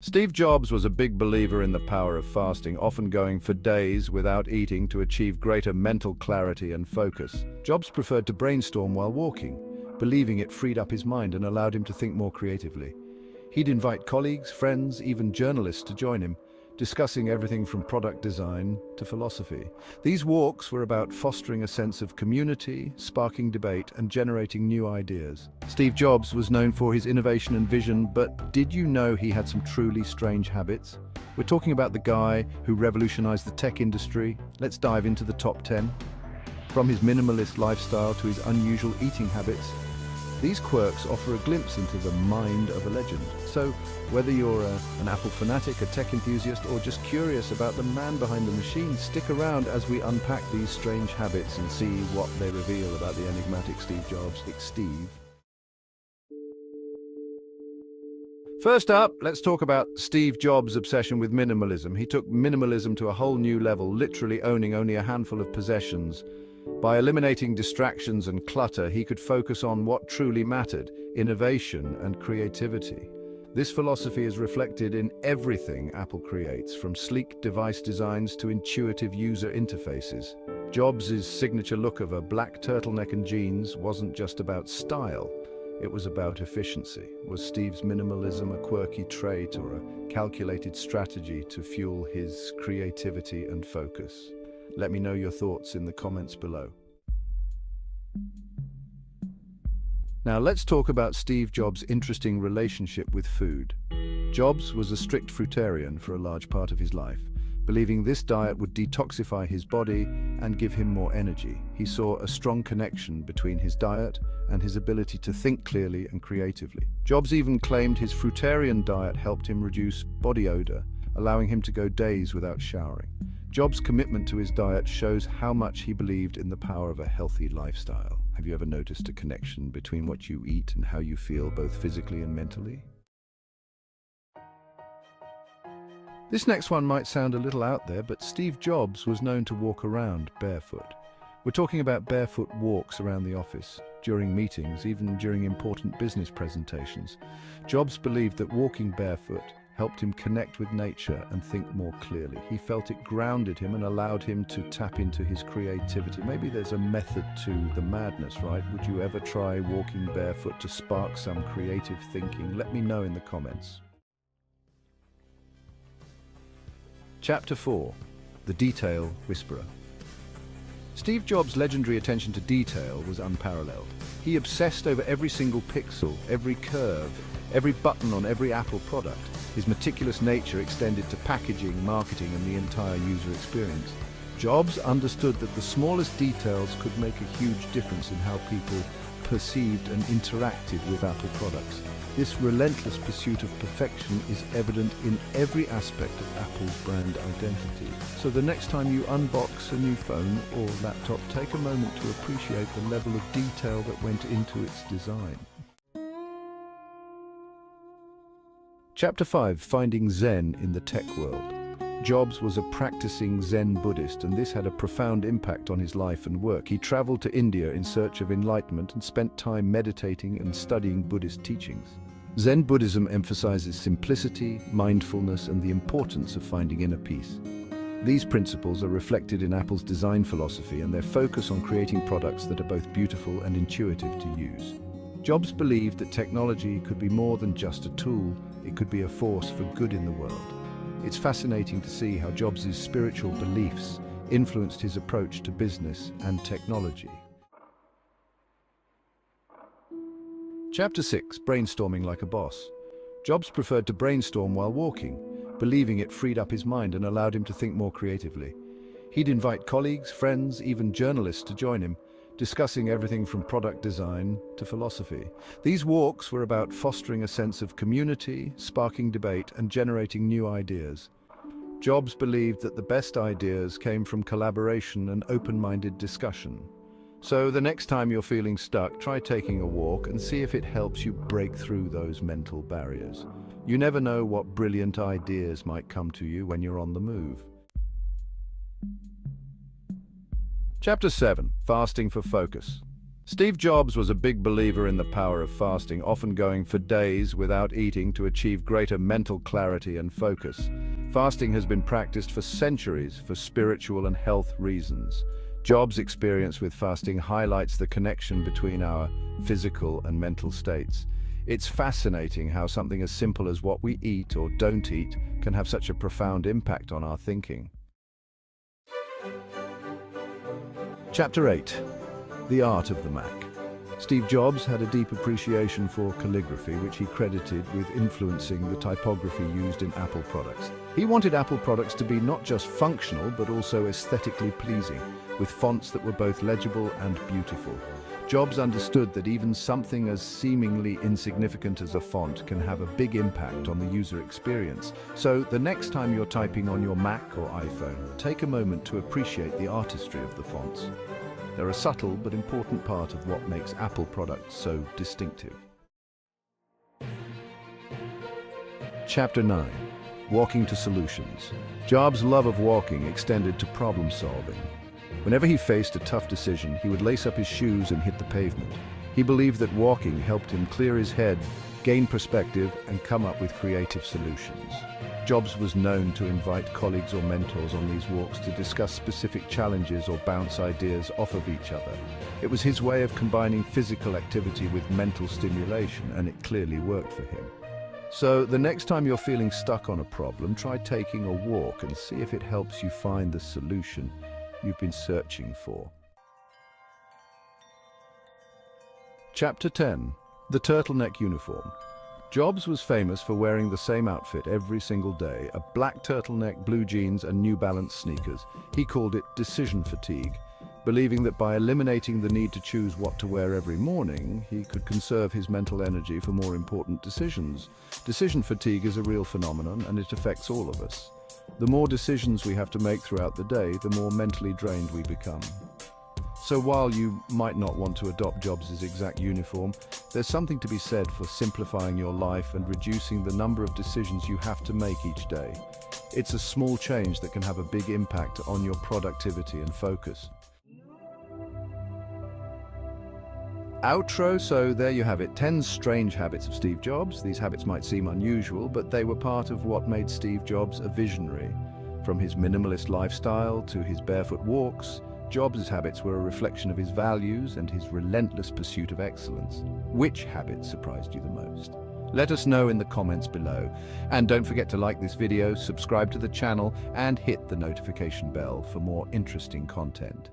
Steve Jobs was a big believer in the power of fasting, often going for days without eating to achieve greater mental clarity and focus. Jobs preferred to brainstorm while walking, believing it freed up his mind and allowed him to think more creatively. He'd invite colleagues, friends, even journalists to join him, discussing everything from product design to philosophy. These walks were about fostering a sense of community, sparking debate, and generating new ideas. Steve Jobs was known for his innovation and vision, but did you know he had some truly strange habits? We're talking about the guy who revolutionized the tech industry. Let's dive into the top 10. From his minimalist lifestyle to his unusual eating habits, these quirks offer a glimpse into the mind of a legend. So, whether you're an Apple fanatic, a tech enthusiast, or just curious about the man behind the machine, stick around as we unpack these strange habits and see what they reveal about the enigmatic Steve Jobs. Steve. First up, let's talk about Steve Jobs' obsession with minimalism. He took minimalism to a whole new level, literally owning only a handful of possessions. By eliminating distractions and clutter, he could focus on what truly mattered: innovation and creativity. This philosophy is reflected in everything Apple creates, from sleek device designs to intuitive user interfaces. Jobs' signature look of a black turtleneck and jeans wasn't just about style, it was about efficiency. Was Steve's minimalism a quirky trait or a calculated strategy to fuel his creativity and focus? Let me know your thoughts in the comments below. Now let's talk about Steve Jobs' interesting relationship with food. Jobs was a strict fruitarian for a large part of his life, believing this diet would detoxify his body and give him more energy. He saw a strong connection between his diet and his ability to think clearly and creatively. Jobs even claimed his fruitarian diet helped him reduce body odor, allowing him to go days without showering. Jobs' commitment to his diet shows how much he believed in the power of a healthy lifestyle. Have you ever noticed a connection between what you eat and how you feel, both physically and mentally? This next one might sound a little out there, but Steve Jobs was known to walk around barefoot. We're talking about barefoot walks around the office, during meetings, even during important business presentations. Jobs believed that walking barefoot helped him connect with nature and think more clearly. He felt it grounded him and allowed him to tap into his creativity. Maybe there's a method to the madness, right? Would you ever try walking barefoot to spark some creative thinking? Let me know in the comments. Chapter 4. The Detail Whisperer. Steve Jobs' legendary attention to detail was unparalleled. He obsessed over every single pixel, every curve, every button on every Apple product. His meticulous nature extended to packaging, marketing, and the entire user experience. Jobs understood that the smallest details could make a huge difference in how people perceived and interacted with Apple products. This relentless pursuit of perfection is evident in every aspect of Apple's brand identity. So the next time you unbox a new phone or laptop, take a moment to appreciate the level of detail that went into its design. Chapter 5. Finding Zen in the Tech World. Jobs was a practicing Zen Buddhist, and this had a profound impact on his life and work. He traveled to India in search of enlightenment and spent time meditating and studying Buddhist teachings. Zen Buddhism emphasizes simplicity, mindfulness, and the importance of finding inner peace. These principles are reflected in Apple's design philosophy and their focus on creating products that are both beautiful and intuitive to use. Jobs believed that technology could be more than just a tool, it could be a force for good in the world. It's fascinating to see how Jobs' spiritual beliefs influenced his approach to business and technology. Chapter 6. Brainstorming like a boss. Jobs preferred to brainstorm while walking, believing it freed up his mind and allowed him to think more creatively. He'd invite colleagues, friends, even journalists to join him, discussing everything from product design to philosophy. These walks were about fostering a sense of community, sparking debate, and generating new ideas. Jobs believed that the best ideas came from collaboration and open-minded discussion. So the next time you're feeling stuck, try taking a walk and see if it helps you break through those mental barriers. You never know what brilliant ideas might come to you when you're on the move. Chapter 7. Fasting for Focus. Steve Jobs was a big believer in the power of fasting, often going for days without eating to achieve greater mental clarity and focus. Fasting has been practiced for centuries for spiritual and health reasons. Jobs' experience with fasting highlights the connection between our physical and mental states. It's fascinating how something as simple as what we eat or don't eat can have such a profound impact on our thinking. Chapter 8. The Art of the Mac. Steve Jobs had a deep appreciation for calligraphy, which he credited with influencing the typography used in Apple products. He wanted Apple products to be not just functional, but also aesthetically pleasing, with fonts that were both legible and beautiful. Jobs understood that even something as seemingly insignificant as a font can have a big impact on the user experience. So the next time you're typing on your Mac or iPhone, take a moment to appreciate the artistry of the fonts. They're a subtle but important part of what makes Apple products so distinctive. Chapter 9. Walking to Solutions. Jobs' love of walking extended to problem solving. Whenever he faced a tough decision, he would lace up his shoes and hit the pavement. He believed that walking helped him clear his head, gain perspective, and come up with creative solutions. Jobs was known to invite colleagues or mentors on these walks to discuss specific challenges or bounce ideas off of each other. It was his way of combining physical activity with mental stimulation, and it clearly worked for him. So the next time you're feeling stuck on a problem, try taking a walk and see if it helps you find the solution you've been searching for. Chapter 10. The Turtleneck Uniform. Jobs was famous for wearing the same outfit every single day, a black turtleneck, blue jeans, and New Balance sneakers. He called it decision fatigue, believing that by eliminating the need to choose what to wear every morning, he could conserve his mental energy for more important decisions. Decision fatigue is a real phenomenon, and it affects all of us. The more decisions we have to make throughout the day, the more mentally drained we become. So while you might not want to adopt Jobs' exact uniform, there's something to be said for simplifying your life and reducing the number of decisions you have to make each day. It's a small change that can have a big impact on your productivity and focus. Outro. So there you have it, 10 strange habits of Steve Jobs. These habits might seem unusual, but they were part of what made Steve Jobs a visionary. From his minimalist lifestyle to his barefoot walks, Jobs' habits were a reflection of his values and his relentless pursuit of excellence. Which habit surprised you the most? Let us know in the comments below. And don't forget to like this video, subscribe to the channel, and hit the notification bell for more interesting content.